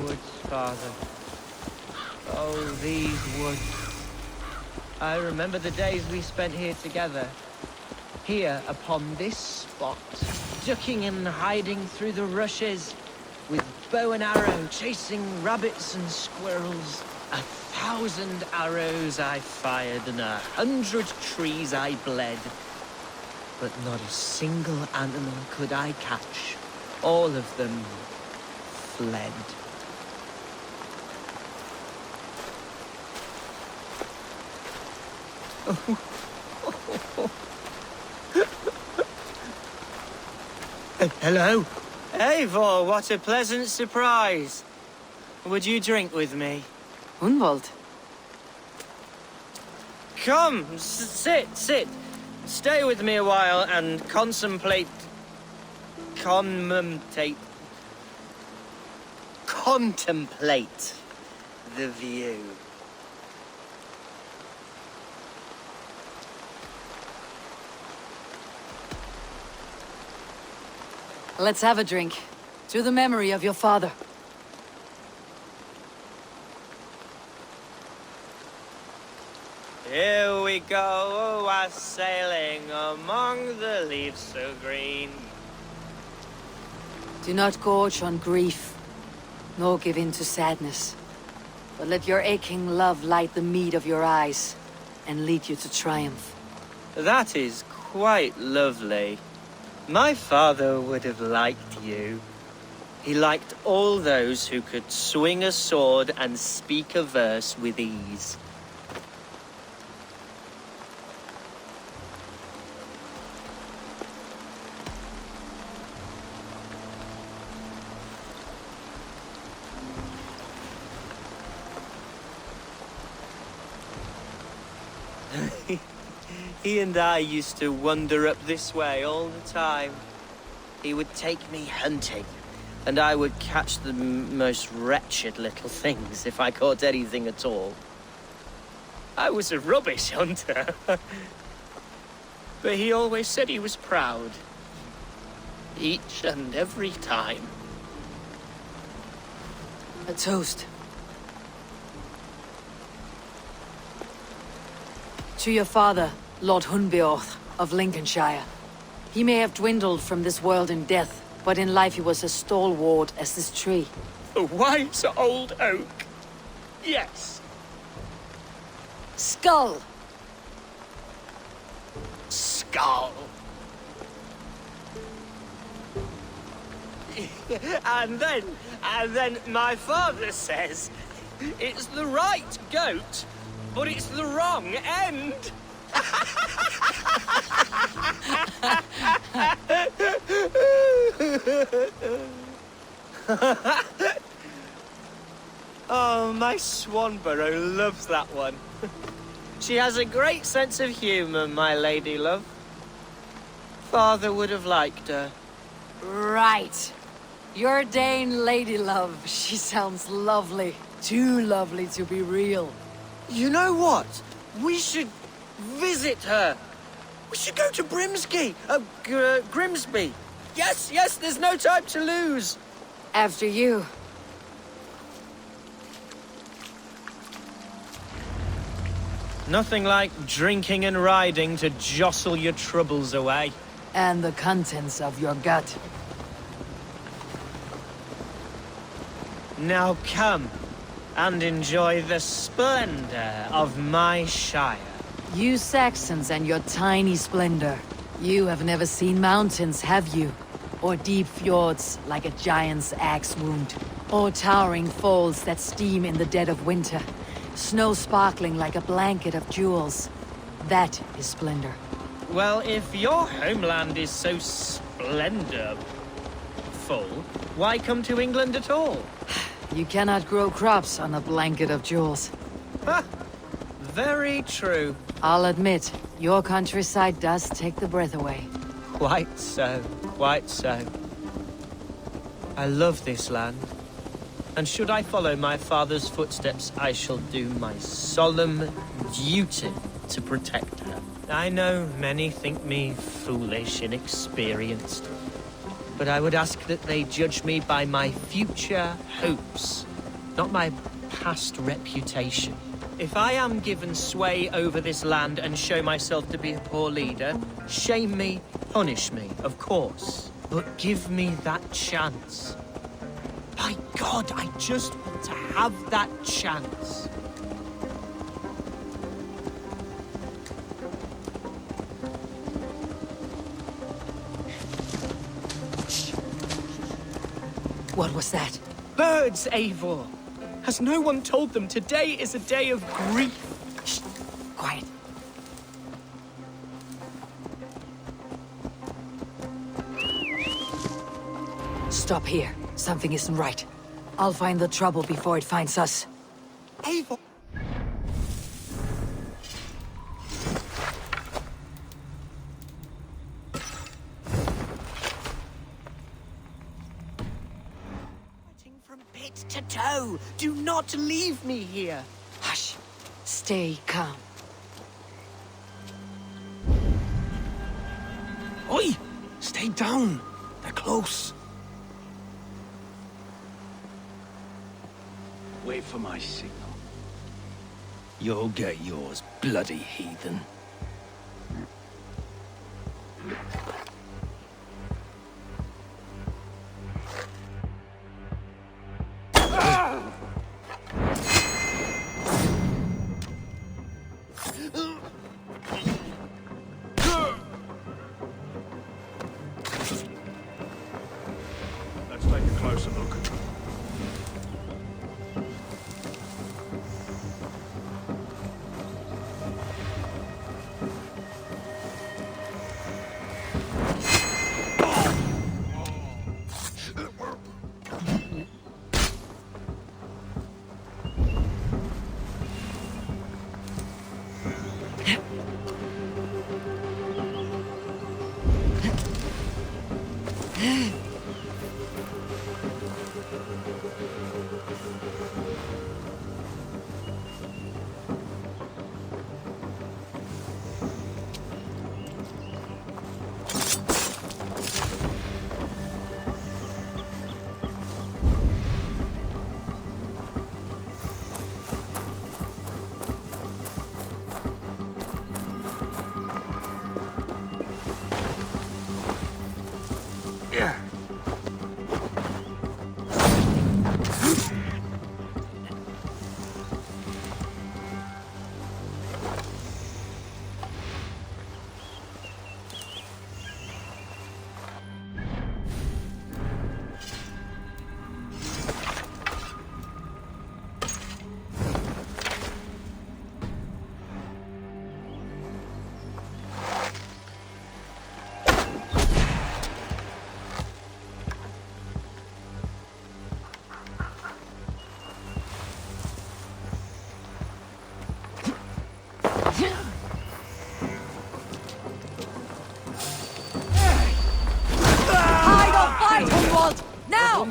woods, Father. Oh, these woods. I remember the days we spent here together. Here, upon this spot, ducking and hiding through the rushes, with bow and arrow, chasing rabbits and squirrels. 1,000 arrows I fired, and 100 trees I bled. But not a single animal could I catch. All of them fled. Hello? Eivor, what a pleasant surprise. Would you drink with me? Unveil. Come, sit. Stay with me a while and contemplate the view. Let's have a drink. To the memory of your father. Here we go, sailing among the leaves so green. Do not gorge on grief, nor give in to sadness. But let your aching love light the mead of your eyes, and lead you to triumph. That is quite lovely. My father would have liked you. He liked all those who could swing a sword and speak a verse with ease. He and I used to wander up this way all the time. He would take me hunting, and I would catch the most wretched little things if I caught anything at all. I was a rubbish hunter. But he always said he was proud. Each and every time. A toast. To your father, Lord Unveil of Lincolnshire. He may have dwindled from this world in death, but in life he was as stalwart as this tree. A wise old oak. Yes. Skull! Skull. and then my father says, it's the right goat, but it's the wrong end. Oh, my Swanborough loves that one. She has a great sense of humour, my lady love. Father would have liked her. Right. Your Dane lady love. She sounds lovely. Too lovely to be real. You know what? We should visit her. We should go to Grimsby. Yes, there's no time to lose. After you. Nothing like drinking and riding to jostle your troubles away. And the contents of your gut. Now come and enjoy the splendor of my shire. You Saxons and your tiny splendor. You have never seen mountains, have you? Or deep fjords like a giant's axe wound. Or towering falls that steam in the dead of winter. Snow sparkling like a blanket of jewels. That is splendor. Well, if your homeland is so splendorful, why come to England at all? You cannot grow crops on a blanket of jewels. Ha! Very true. I'll admit, your countryside does take the breath away. Quite so, quite so. I love this land. And should I follow my father's footsteps, I shall do my solemn duty to protect her. I know many think me foolish, inexperienced. but I would ask that they judge me by my future hopes, not my past reputation. If I am given sway over this land and show myself to be a poor leader, shame me, punish me, of course. But give me that chance. By God, I just want to have that chance. What was that? Birds, Eivor! Has no one told them today is a day of grief? Shh. Quiet. Stop here. Something isn't right. I'll find the trouble before it finds us. Eivor! From pit to toe! Do not leave me here! Hush. Stay calm. Oi! Stay down! They're close. Wait for my signal. You'll get yours, bloody heathen. Let's take a closer look. Now!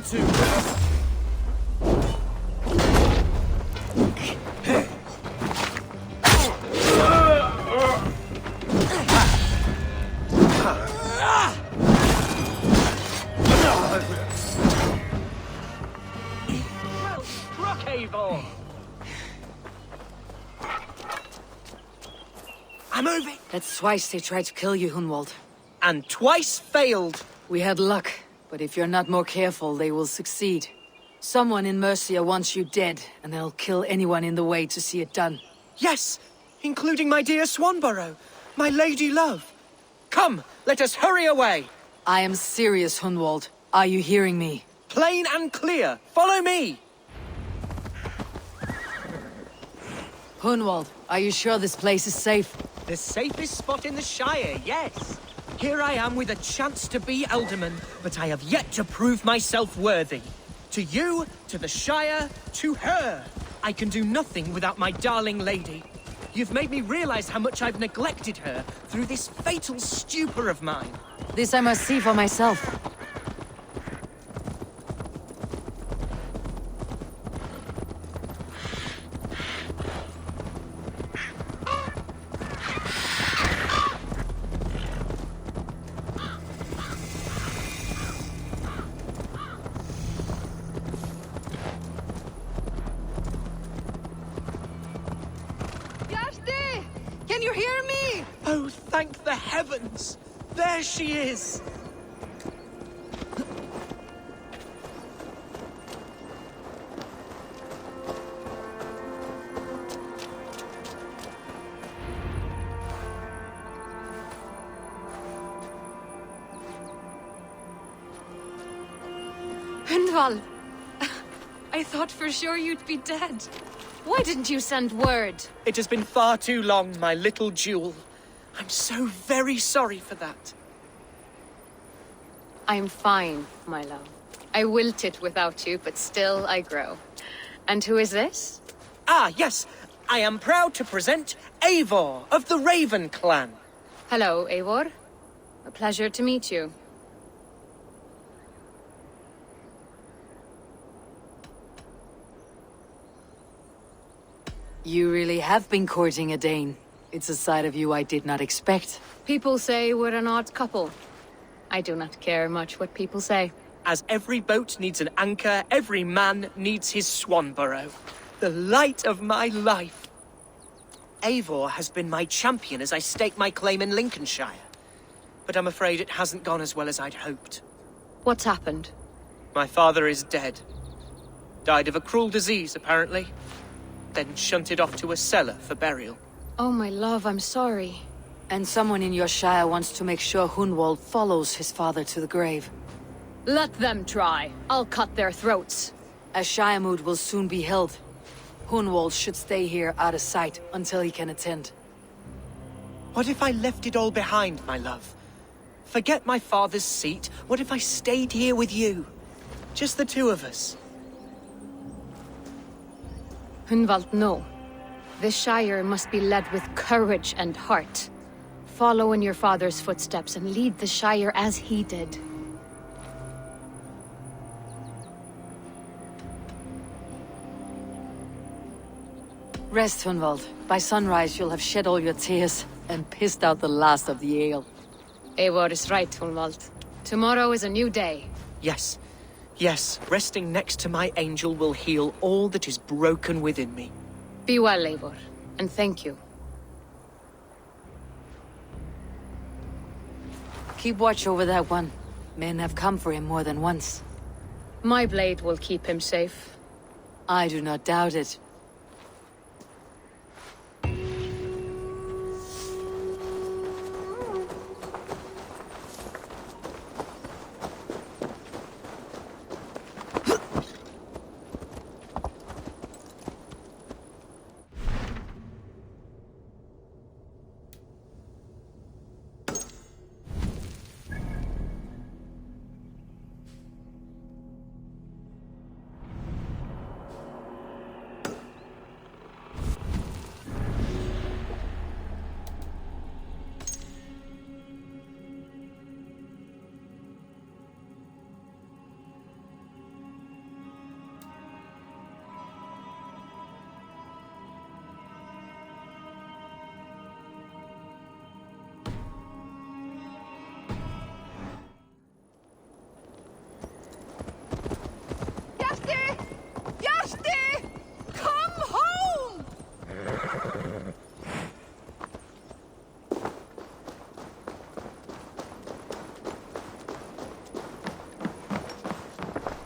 Well struck, Eivor! I'm moving! That's twice they tried to kill you, Hunwald. And twice failed! We had luck, but if you're not more careful, they will succeed. Someone in Mercia wants you dead, and they'll kill anyone in the way to see it done. Yes, including my dear Swanborough, my lady love. Come, let us hurry away! I am serious, Hunwald. Are you hearing me? Plain and clear, follow me! Hunwald, are you sure this place is safe? The safest spot in the Shire, yes. Here I am with a chance to be Alderman, but I have yet to prove myself worthy. To you, to the Shire, to her. I can do nothing without my darling lady. You've made me realize how much I've neglected her through this fatal stupor of mine. This I must see for myself. Thank the heavens! There she is! Unveil! I thought for sure you'd be dead. Why didn't you send word? It has been far too long, my little jewel. I'm so very sorry for that. I'm fine, my love. I wilted without you, but still I grow. And who is this? Ah, yes. I am proud to present Eivor of the Raven clan. Hello, Eivor. A pleasure to meet you. You really have been courting a Dane. It's a side of you I did not expect. People say we're an odd couple. I do not care much what people say. As every boat needs an anchor, every man needs his swan burrow. The light of my life. Eivor has been my champion as I stake my claim in Lincolnshire. But I'm afraid it hasn't gone as well as I'd hoped. What's happened? My father is dead. Died of a cruel disease, apparently. Then shunted off to a cellar for burial. Oh, my love, I'm sorry. And someone in your shire wants to make sure Hunwald follows his father to the grave. Let them try. I'll cut their throats. A Shiremood will soon be held. Hunwald should stay here out of sight until he can attend. What if I left it all behind, my love? Forget my father's seat. What if I stayed here with you? Just the two of us. Hunwald, no. This Shire must be led with courage and heart. Follow in your father's footsteps and lead the Shire as he did. Rest, Hunwald. By sunrise, you'll have shed all your tears and pissed out the last of the ale. Eivor is right, Hunwald. Tomorrow is a new day. Yes. Yes, resting next to my angel will heal all that is broken within me. Be well, Eivor, and thank you. Keep watch over that one. Men have come for him more than once. My blade will keep him safe. I do not doubt it.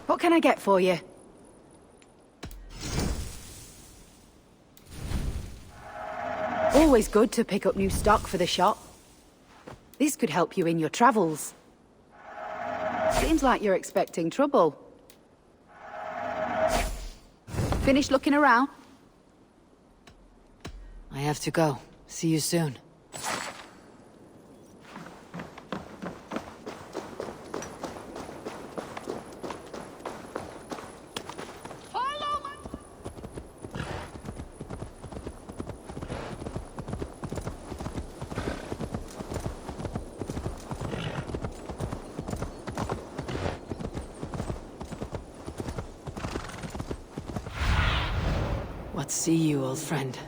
What can I get for you? Always good to pick up new stock for the shop. This could help you in your travels. Seems like you're expecting trouble. Finished looking around? I have to go. See you soon. What see you, old friend?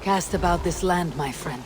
Cast about this land, my friend.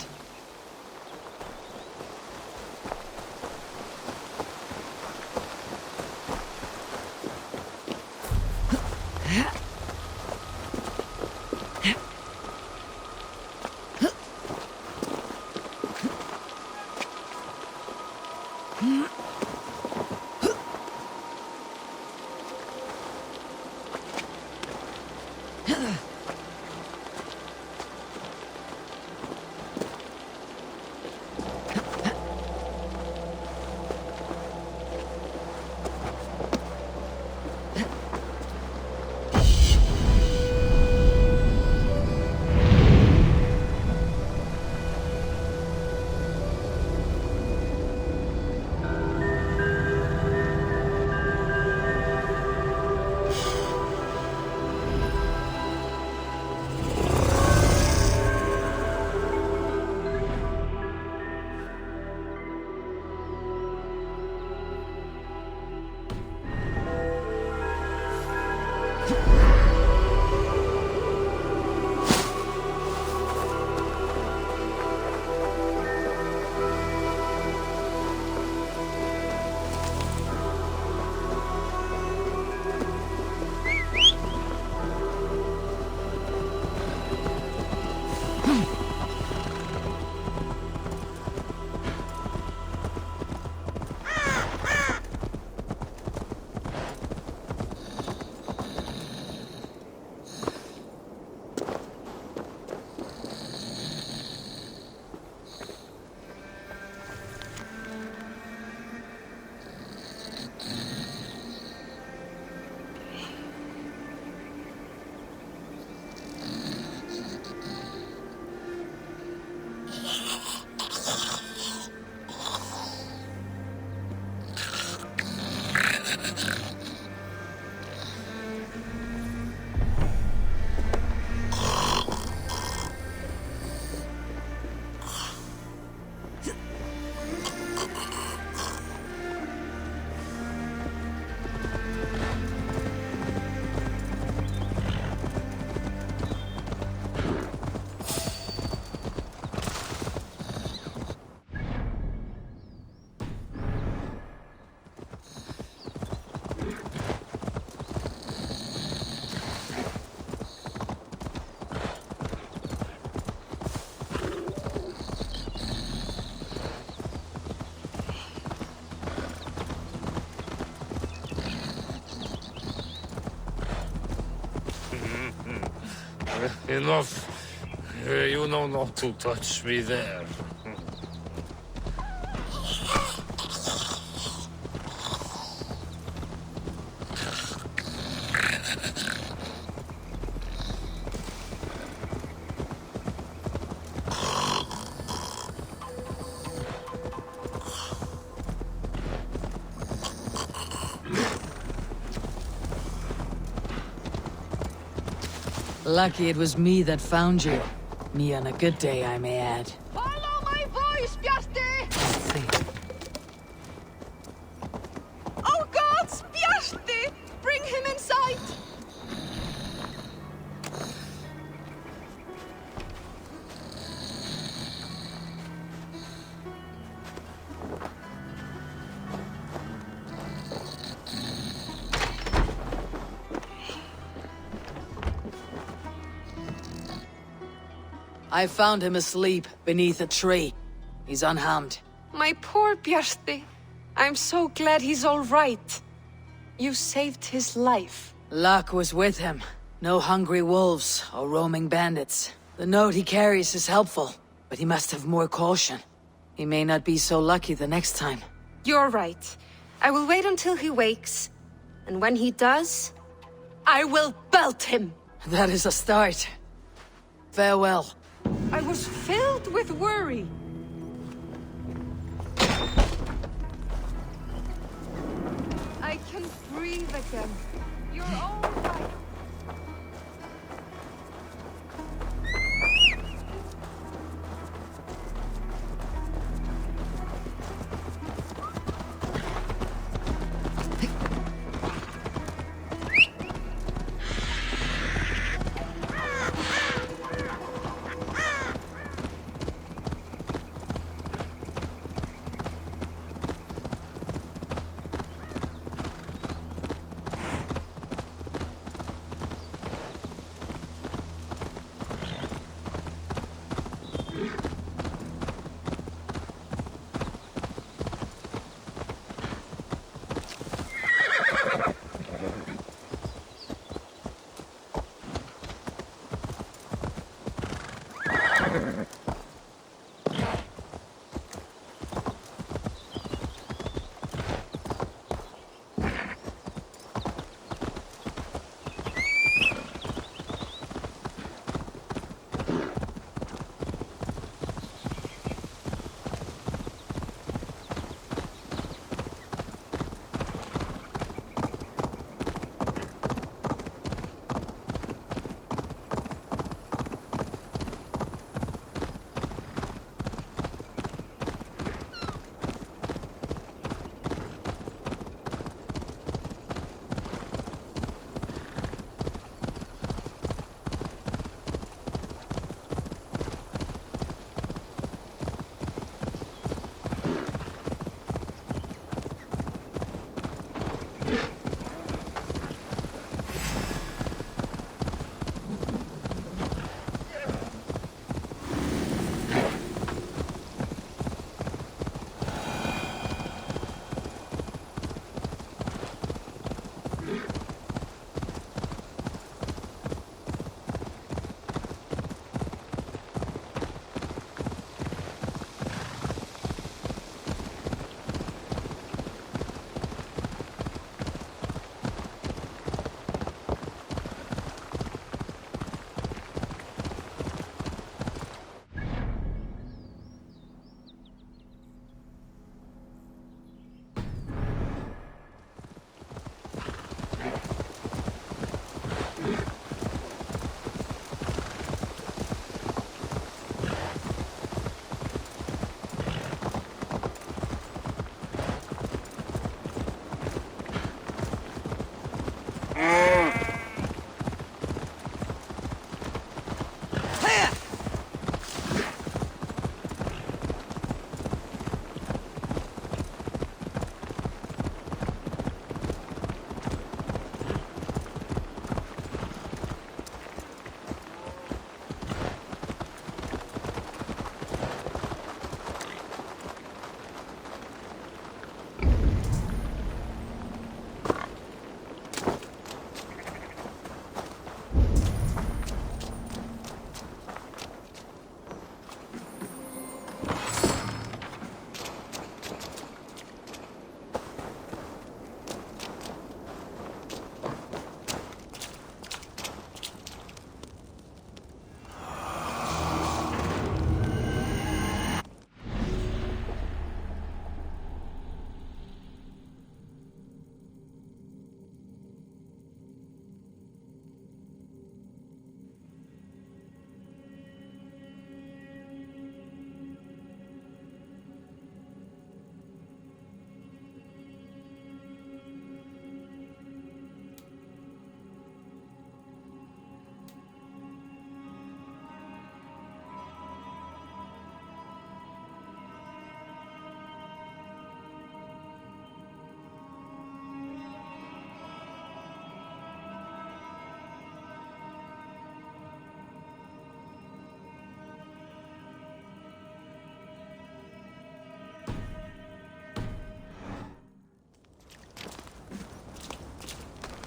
Enough. You know not to touch me there. Lucky it was me that found you. Me on a good day, I may add. Follow my voice, Bjarti! See. Oh gods, Bjarti! Bring him inside! I found him asleep beneath a tree. He's unharmed. My poor Bjarti. I'm so glad he's all right. You saved his life. Luck was with him. No hungry wolves or roaming bandits. The note he carries is helpful, but he must have more caution. He may not be so lucky the next time. You're right. I will wait until he wakes. And when he does, I will belt him! That is a start. Farewell. I was filled with worry. I can breathe again. You're all right.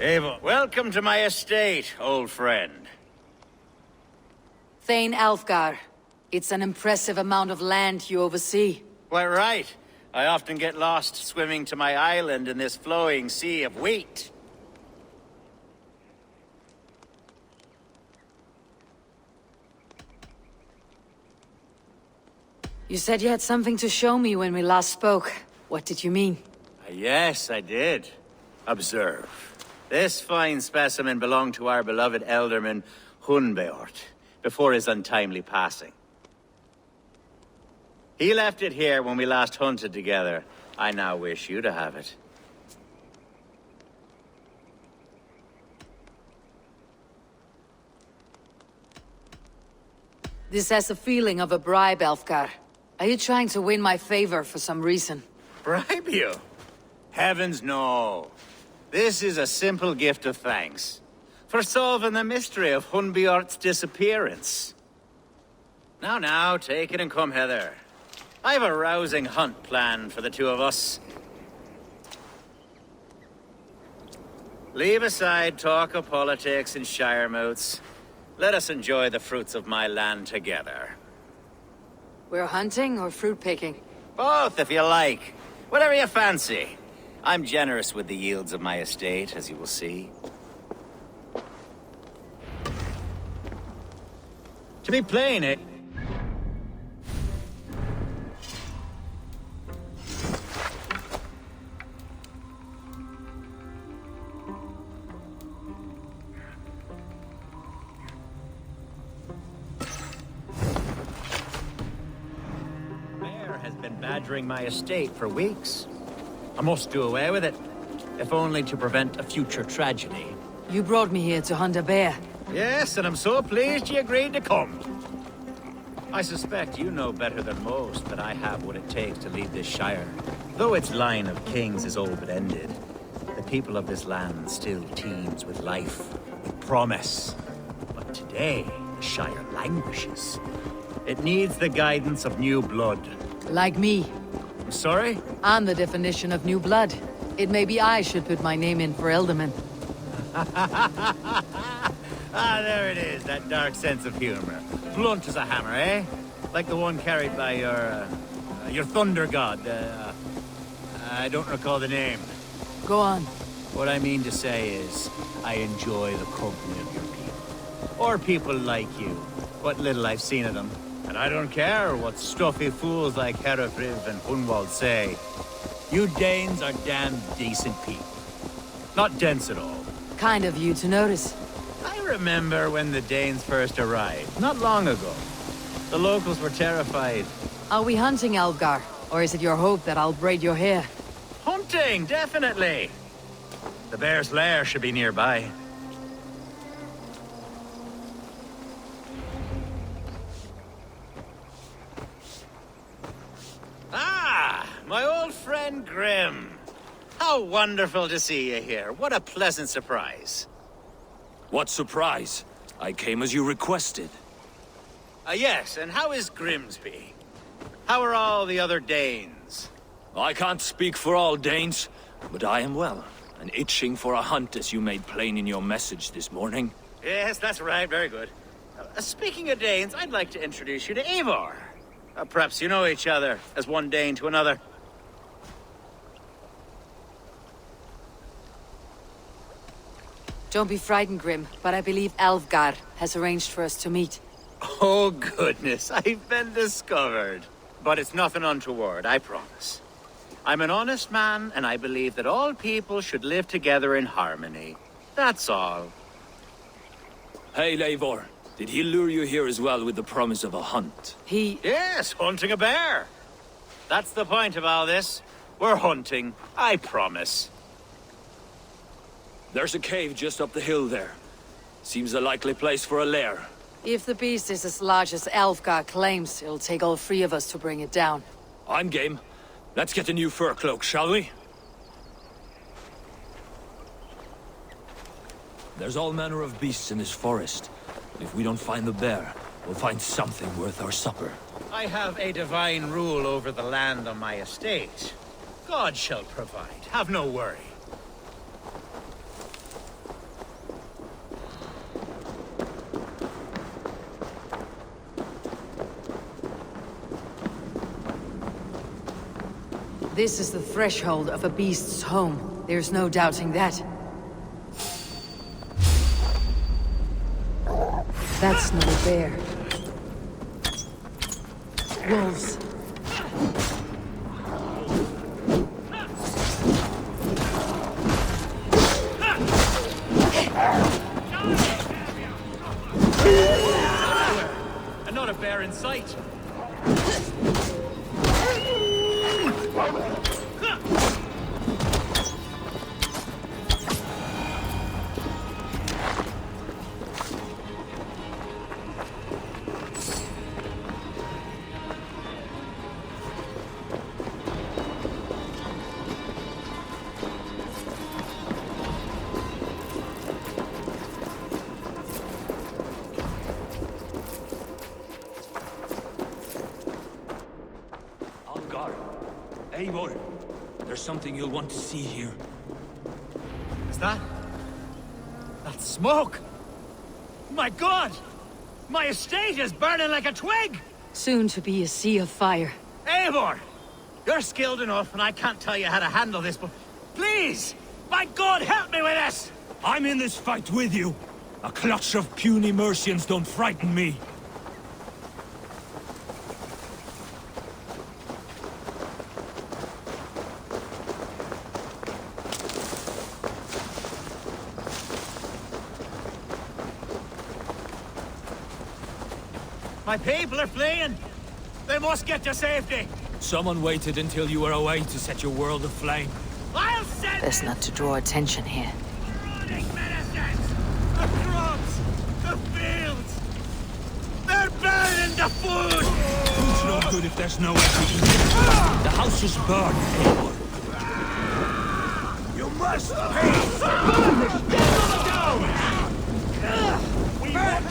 Eivor, welcome to my estate, old friend. Thane Alfgar. It's an impressive amount of land you oversee. Quite right. I often get lost swimming to my island in this flowing sea of wheat. You said you had something to show me when we last spoke. What did you mean? Yes, I did. Observe. This fine specimen belonged to our beloved elderman, Unveil, before his untimely passing. He left it here when we last hunted together. I now wish you to have it. This has the feeling of a bribe, Alfgar. Are you trying to win my favor for some reason? Bribe you? Heavens no. This is a simple gift of thanks for solving the mystery of Hunbjort's disappearance. Now, take it and come hither. I have a rousing hunt planned for the two of us. Leave aside talk of politics and shire moats. Let us enjoy the fruits of my land together. We're hunting or fruit picking? Both, if you like. Whatever you fancy. I'm generous with the yields of my estate, as you will see. To be plain, eh? Bear has been badgering my estate for weeks. I must do away with it, if only to prevent a future tragedy. You brought me here to hunt a bear. Yes, and I'm so pleased you agreed to come. I suspect you know better than most that I have what it takes to lead this Shire. Though its line of kings is all but ended, the people of this land still teems with life, with promise. But today, the Shire languishes. It needs the guidance of new blood. Like me. I'm sorry? I'm the definition of new blood. It may be I should put my name in for Elderman. Ah, there it is, that dark sense of humor. Blunt as a hammer, eh? Like the one carried by your thunder god. I don't recall the name. Go on. What I mean to say is, I enjoy the company of your people. Or people like you. What little I've seen of them. And I don't care what stuffy fools like Herefriv and Hunwald say. You Danes are damn decent people. Not dense at all. Kind of you to notice. I remember when the Danes first arrived, not long ago. The locals were terrified. Are we hunting Alfgar? Or is it your hope that I'll braid your hair? Hunting, definitely! The bear's lair should be nearby. Ah, my old friend Grim. How wonderful to see you here. What a pleasant surprise. What surprise? I came as you requested. Yes, and how is Grimsby? How are all the other Danes? I can't speak for all Danes, but I am well, and itching for a hunt as you made plain in your message this morning. Yes, that's right. Very good. Speaking of Danes, I'd like to introduce you to Eivor. Perhaps you know each other, as one Dane to another. Don't be frightened, Grim, but I believe Alfgar has arranged for us to meet. Oh, goodness, I've been discovered. But it's nothing untoward, I promise. I'm an honest man, and I believe that all people should live together in harmony. That's all. Hey, Eivor. Did he lure you here as well with the promise of a hunt? Yes, hunting a bear. That's the point of all this. We're hunting, I promise. There's a cave just up the hill there. Seems a likely place for a lair. If the beast is as large as Alfgar claims, it'll take all three of us to bring it down. I'm game. Let's get a new fur cloak, shall we? There's all manner of beasts in this forest. But if we don't find the bear, we'll find something worth our supper. I have a divine rule over the land on my estate. God shall provide. Have no worry. This is the threshold of a beast's home. There's no doubting that. That's not a bear. Wolves. And not a bear in sight. Eivor, there's something you'll want to see here. Is that? That's smoke! My God! My estate is burning like a twig! Soon to be a sea of fire. Eivor! You're skilled enough, and I can't tell you how to handle this, but please! By God, help me with this! I'm in this fight with you. A clutch of puny Mercians don't frighten me. My people are fleeing! They must get to safety! Someone waited until you were away to set your world aflame. I'll send Best not to draw attention here. marauding medicines! The crops! The fields! They're burning the food! Food's no good if there's no evidence. The house is burned, Eivor. You must haste! Burn this devil down! We want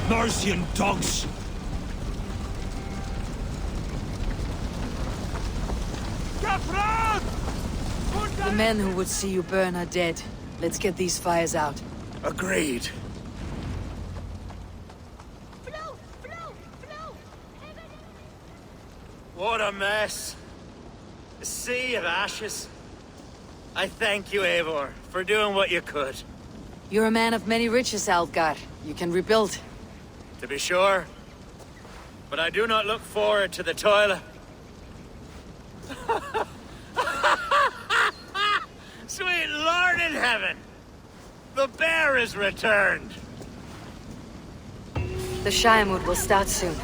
Mercian dogs! The men who would see you burn are dead. Let's get these fires out. Agreed. What a mess. A sea of ashes. I thank you, Eivor, for doing what you could. You're a man of many riches, Algar. You can rebuild. To be sure. But I do not look forward to the toil. Sweet Lord in heaven! The bear is returned! The Shiremood will start soon.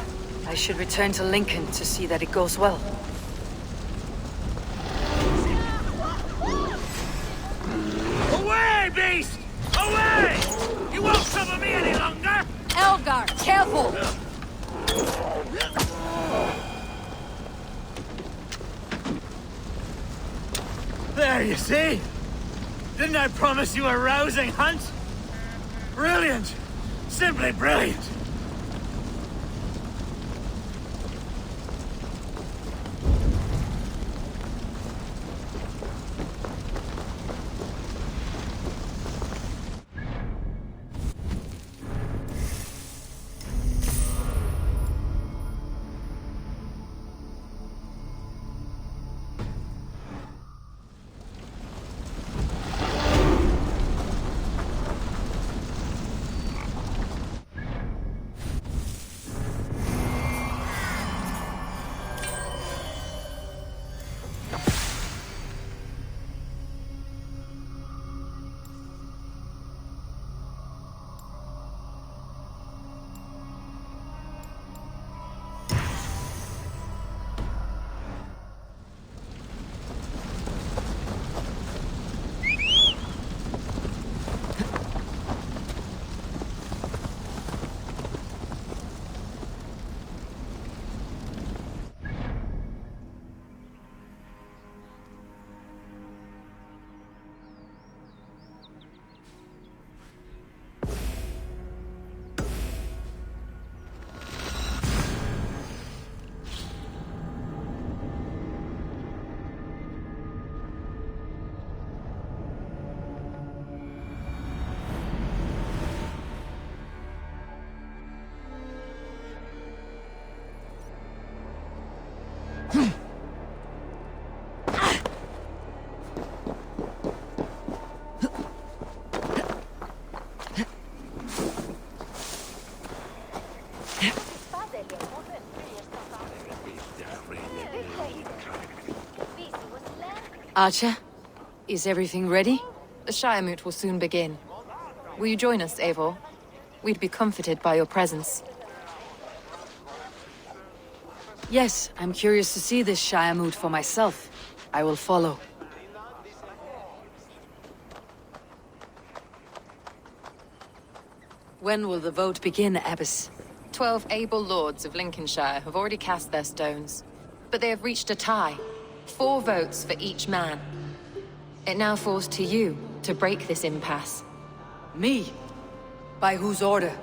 I should return to Lincoln to see that it goes well. Away, beast! Away! You won't trouble me any longer! Elgar, careful! There, you see? Didn't I promise you a rousing hunt? Brilliant! Simply brilliant! Archer, is everything ready? The Shiremoot will soon begin. Will you join us, Eivor? We'd be comforted by your presence. Yes, I'm curious to see this Shiremoot for myself. I will follow. When will the vote begin, Abbess? 12 able lords of Lincolnshire have already cast their stones, but they have reached a tie. 4 votes for each man. It now falls to you to break this impasse. Me? By whose order?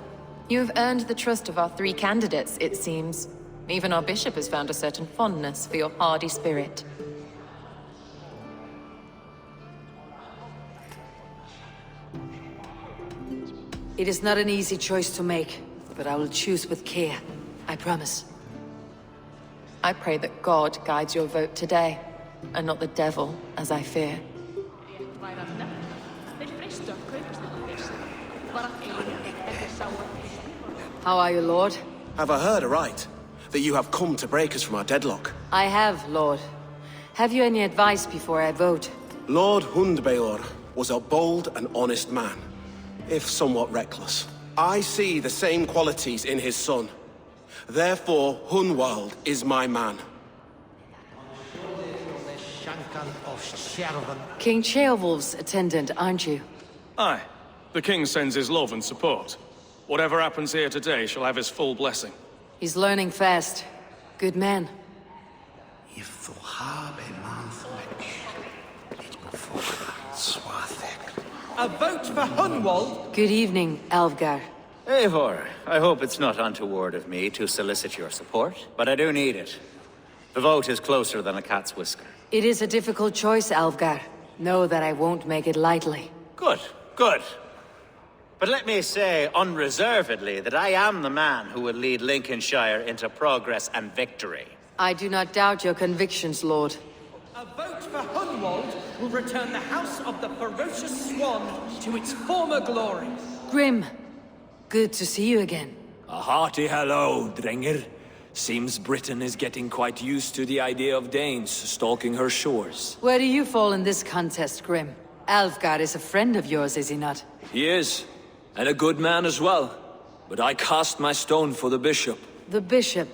You have earned the trust of our 3 candidates, it seems. Even our bishop has found a certain fondness for your hardy spirit. It is not an easy choice to make, but I will choose with care. I promise. I pray that God guides your vote today, and not the devil, as I fear. How are you, Lord? Have I heard aright? That you have come to break us from our deadlock? I have, Lord. Have you any advice before I vote? Lord Hundbeor was a bold and honest man, if somewhat reckless. I see the same qualities in his son. Therefore, Hunwald is my man. King Ceolwulf's attendant, aren't you? Aye. The king sends his love and support. Whatever happens here today shall have his full blessing. He's learning fast. Good man. A vote for Hunwald? Good evening, Alvgar. Eivor, I hope it's not untoward of me to solicit your support, but I do need it. The vote is closer than a cat's whisker. It is a difficult choice, Alvgar. Know that I won't make it lightly. Good, good. But let me say unreservedly that I am the man who will lead Lincolnshire into progress and victory. I do not doubt your convictions, Lord. A vote for Hunwald will return the House of the Ferocious Swan to its former glory. Grim, good to see you again. A hearty hello, Drenger. Seems Britain is getting quite used to the idea of Danes stalking her shores. Where do you fall in this contest, Grim? Alvgar is a friend of yours, is he not? He is, and a good man as well. But I cast my stone for the bishop. The bishop?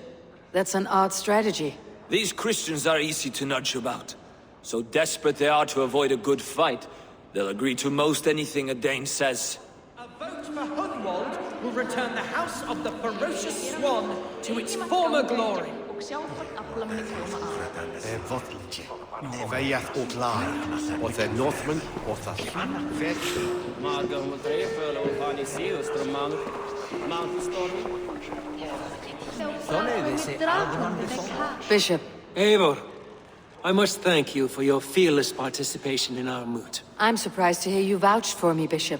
That's an odd strategy. These Christians are easy to nudge about. So desperate they are to avoid a good fight, they'll agree to most anything a Dane says. A vote for Hunwald will return the House of the Ferocious Swan to its former glory. Bishop. Eivor, I must thank you for your fearless participation in our moot. I'm surprised to hear you vouched for me, Bishop.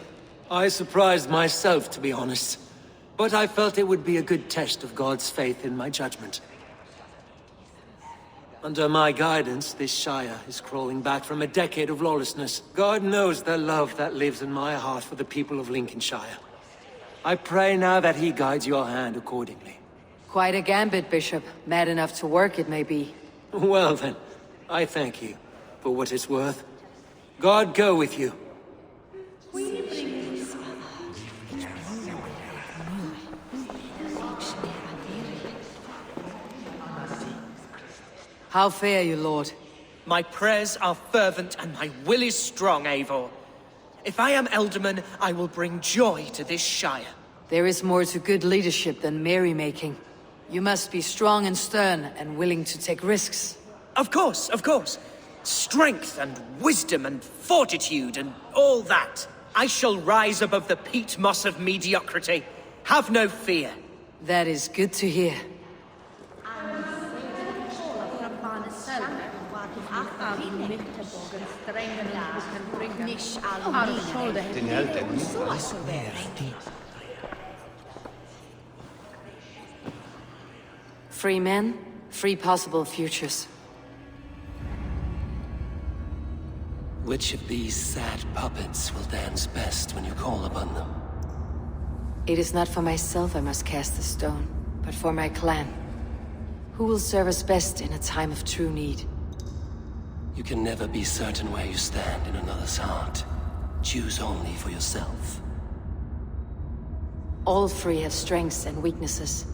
I surprised myself, to be honest. But I felt it would be a good test of God's faith in my judgment. Under my guidance, this Shire is crawling back from a decade of lawlessness. God knows the love that lives in my heart for the people of Lincolnshire. I pray now that he guides your hand accordingly. Quite a gambit, Bishop. Mad enough to work, it may be. Well then, I thank you for what it's worth. God go with you. How fare you, Lord? My prayers are fervent and my will is strong, Eivor. If I am Elderman, I will bring joy to this Shire. There is more to good leadership than merrymaking. You must be strong and stern and willing to take risks. Of course, of course. Strength and wisdom and fortitude and all that. I shall rise above the peat moss of mediocrity. Have no fear. That is good to hear. Free men, free possible futures. Which of these sad puppets will dance best when you call upon them? It is not for myself I must cast the stone, but for my clan. Who will serve us best in a time of true need? You can never be certain where you stand in another's heart. Choose only for yourself. All three have strengths and weaknesses.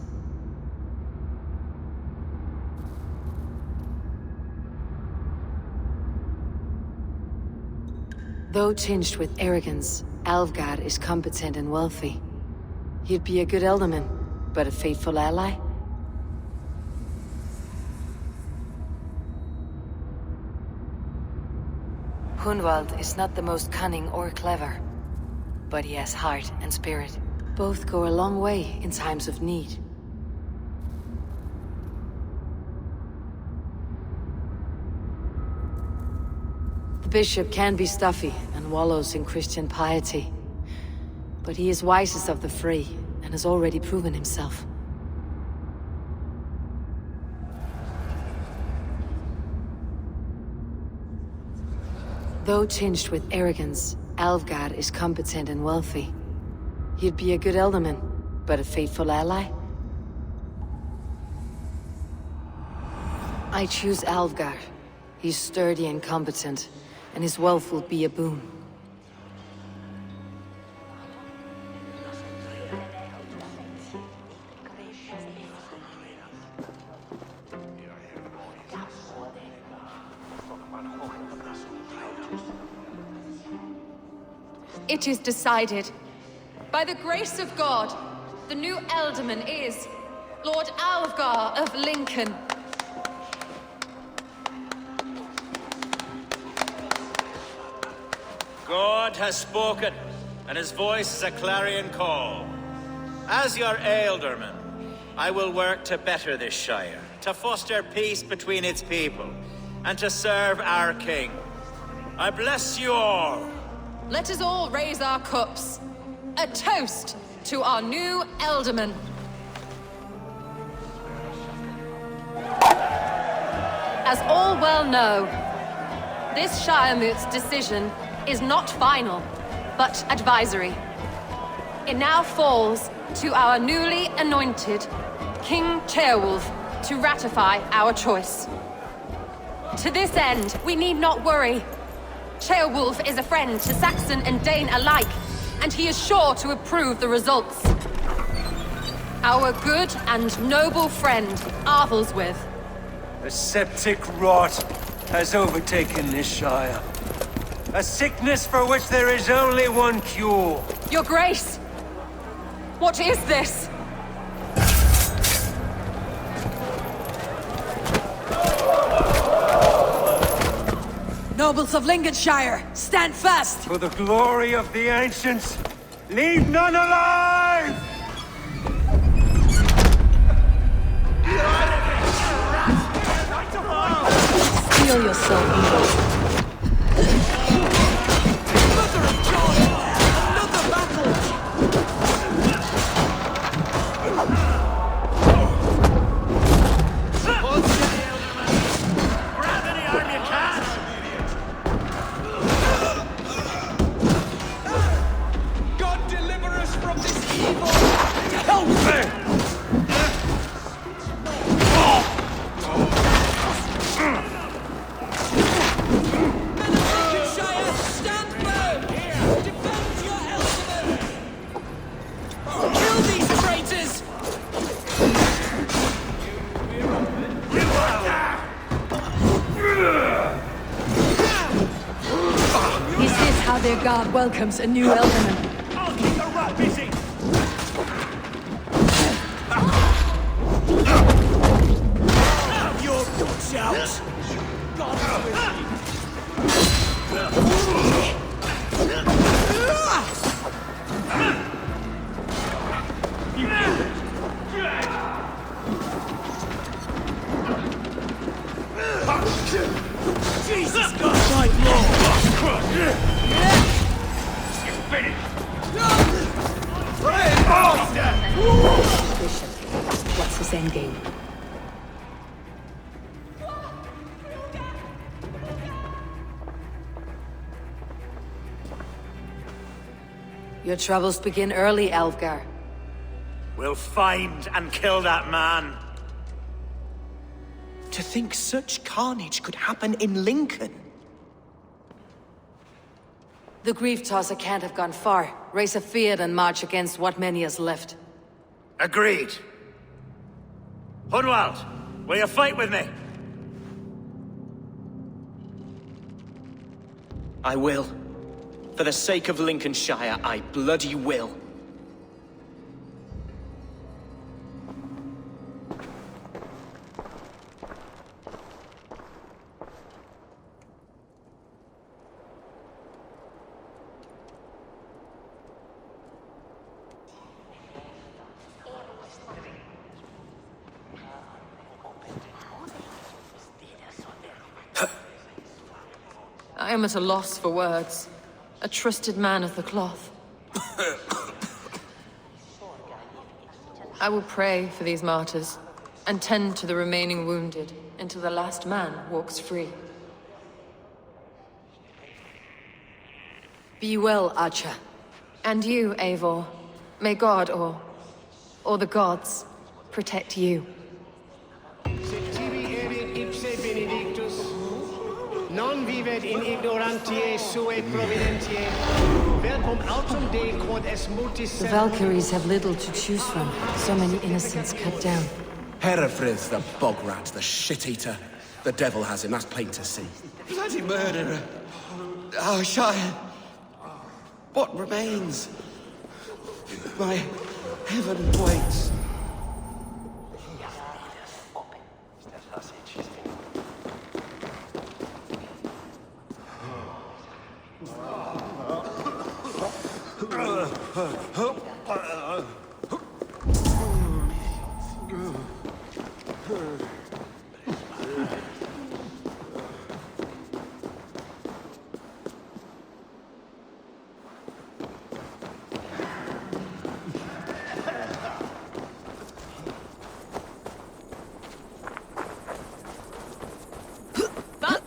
Though tinged with arrogance, Alvgar is competent and wealthy. He'd be a good alderman, but a faithful ally? Hunwald is not the most cunning or clever, but he has heart and spirit. Both go a long way in times of need. The bishop can be stuffy and wallows in Christian piety, but he is wisest of the three and has already proven himself. Though tinged with arrogance, Alvgard is competent and wealthy. He'd be a good alderman, but a faithful ally? I choose Alvgard. He's sturdy and competent, and his wealth will be a boon. It is decided. By the grace of God, the new Alderman is Lord Alvgar of Lincoln. God has spoken, and his voice is a clarion call. As your Ealdorman, I will work to better this Shire, to foster peace between its people, and to serve our king. I bless you all. Let us all raise our cups. A toast to our new Alderman. As all well know, this Shiremoot's decision is not final, but advisory. It now falls to our newly anointed King Ceolwulf to ratify our choice. To this end, we need not worry. Ceolwulf is a friend to Saxon and Dane alike, and he is sure to approve the results. Our good and noble friend, Arthelswith. A septic rot has overtaken this Shire. A sickness for which there is only one cure. Your Grace! What is this? Nobles of Lincolnshire, stand fast! For the glory of the ancients, leave none alive! Steel yourself, Eivor. Mother of God! Another battle! Grab any arm you can! God deliver us from this evil! Help me! Their god welcomes a new alderman. I'll keep the rat busy! Have your guts out! God with Jesus God, my Lord! What's his endgame? Your troubles begin early, Alvgar. We'll find and kill that man. To think such carnage could happen in Lincoln. The grief tosser can't have gone far. Raise a field and march against what many has left. Agreed. Hunwald, will you fight with me? I will. For the sake of Lincolnshire, I bloody will. I am at a loss for words. A trusted man of the cloth. I will pray for these martyrs, and tend to the remaining wounded until the last man walks free. Be well, Archer. And you, Eivor. May God, or the gods, protect you. Tibi erit ipse benedictus, non vivet in ignorantiae suae providentiae, verbum autum Dei quod es multis... The Valkyries have little to choose from. So many innocents cut down. Herefrith, the bog rat, the shit-eater. The devil has him, that's plain to see. Bloody murderer! Our Shire! What remains? My heaven waits.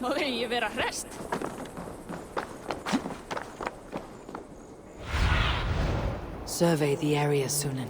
Má ég vera hrest? Survey the area, Sunan.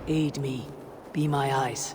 Aid me. Be my eyes.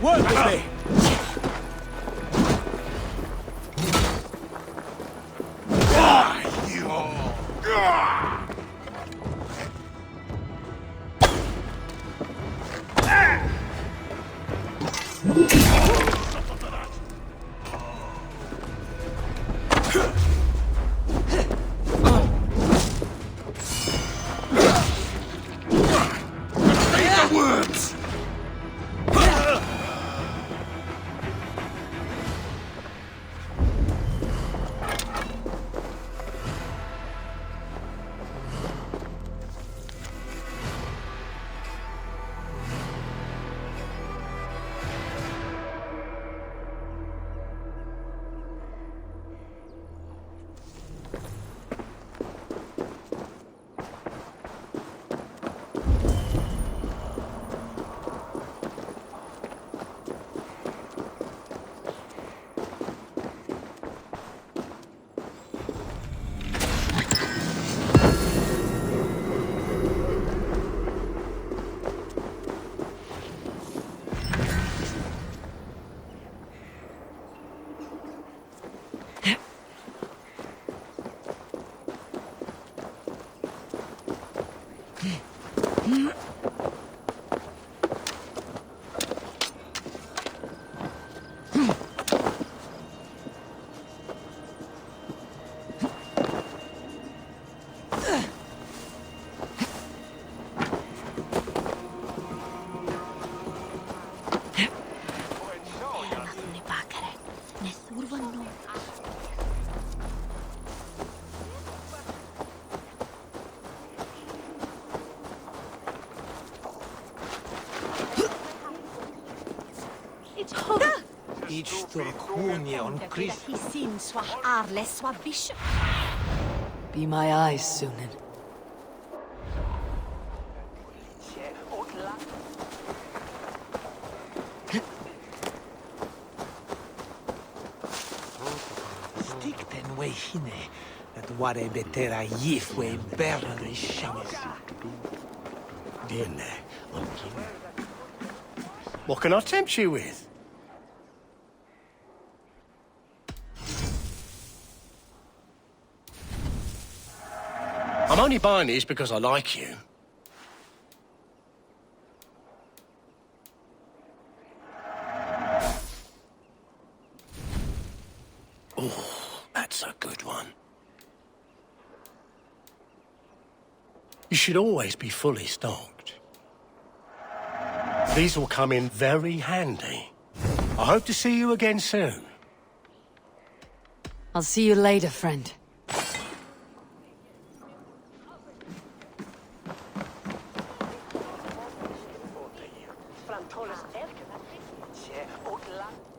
Work with me! Be my eyes, Sunan. Stikten we hine, that ware betera yif we berre shamis. Dinne. What can I tempt you with? I'm only buying these because I like you. Oh, that's a good one. You should always be fully stocked. These will come in very handy. I hope to see you again soon. I'll see you later, friend. Frantoles elke, och land.